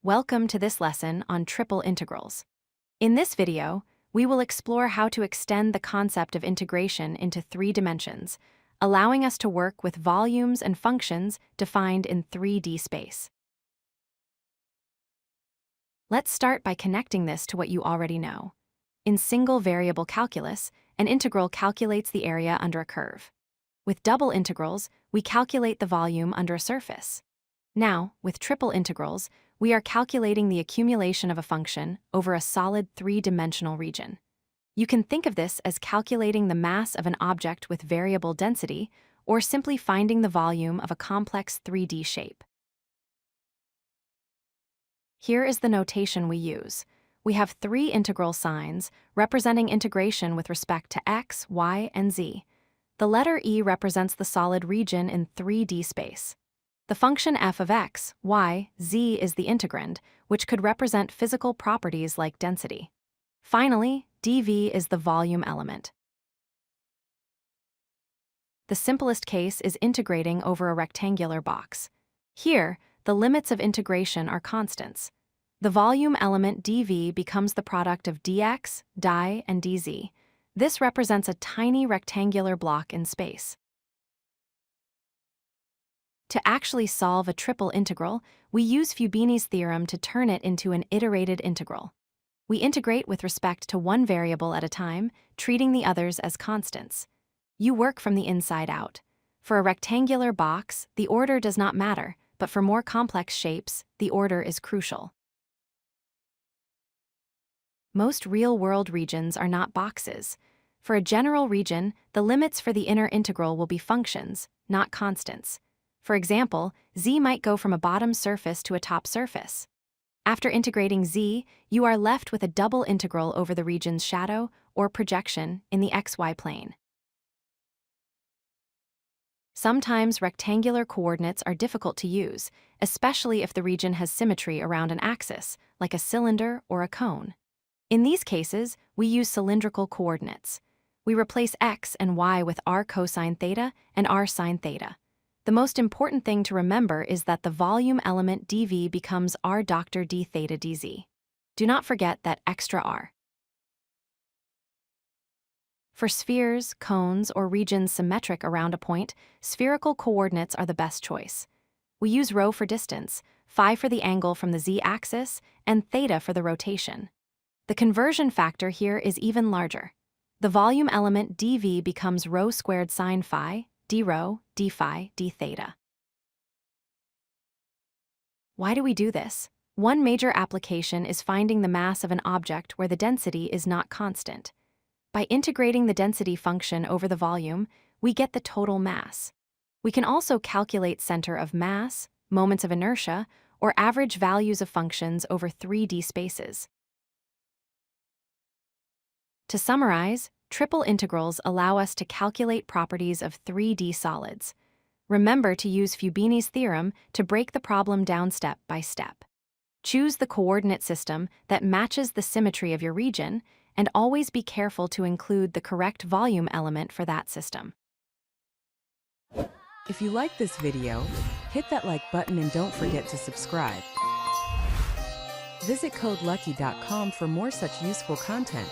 Welcome to this lesson on triple integrals. In this video, we will explore how to extend the concept of integration into 3 dimensions, allowing us to work with volumes and functions defined in 3D space. Let's start by connecting this to what you already know. In single-variable calculus, an integral calculates the area under a curve. With double integrals, we calculate the volume under a surface. Now, with triple integrals, we are calculating the accumulation of a function over a solid 3-dimensional region. You can think of this as calculating the mass of an object with variable density, or simply finding the volume of a complex 3D shape. Here is the notation we use. We have 3 integral signs representing integration with respect to x, y, and z. The letter E represents the solid region in 3D space. The function f of x, y, z is the integrand, which could represent physical properties like density. Finally, dv is the volume element. The simplest case is integrating over a rectangular box. Here, the limits of integration are constants. The volume element dv becomes the product of dx, dy, and dz. This represents a tiny rectangular block in space. To actually solve a triple integral, we use Fubini's theorem to turn it into an iterated integral. We integrate with respect to one variable at a time, treating the others as constants. You work from the inside out. For a rectangular box, the order does not matter, but for more complex shapes, the order is crucial. Most real-world regions are not boxes. For a general region, the limits for the inner integral will be functions, not constants. For example, z might go from a bottom surface to a top surface. After integrating z, you are left with a double integral over the region's shadow or projection in the xy plane. Sometimes rectangular coordinates are difficult to use, especially if the region has symmetry around an axis, like a cylinder or a cone. In these cases, we use cylindrical coordinates. We replace x and y with r cosine theta and r sine theta. The most important thing to remember is that the volume element dv becomes r doctor d theta dz. Do not forget that extra r. For spheres, cones, or regions symmetric around a point, spherical coordinates are the best choice. We use ρ for distance, phi for the angle from the z-axis, and theta for the rotation. The conversion factor here is even larger. The volume element dv becomes ρ squared sine phi, d rho, d phi, d theta. Why do we do this? One major application is finding the mass of an object where the density is not constant. By integrating the density function over the volume, we get the total mass. We can also calculate center of mass, moments of inertia, or average values of functions over 3D spaces. To summarize, triple integrals allow us to calculate properties of 3D solids. Remember to use Fubini's theorem to break the problem down step by step. Choose the coordinate system that matches the symmetry of your region, and always be careful to include the correct volume element for that system. If you like this video, hit that like button and don't forget to subscribe. Visit codelucky.com for more such useful content.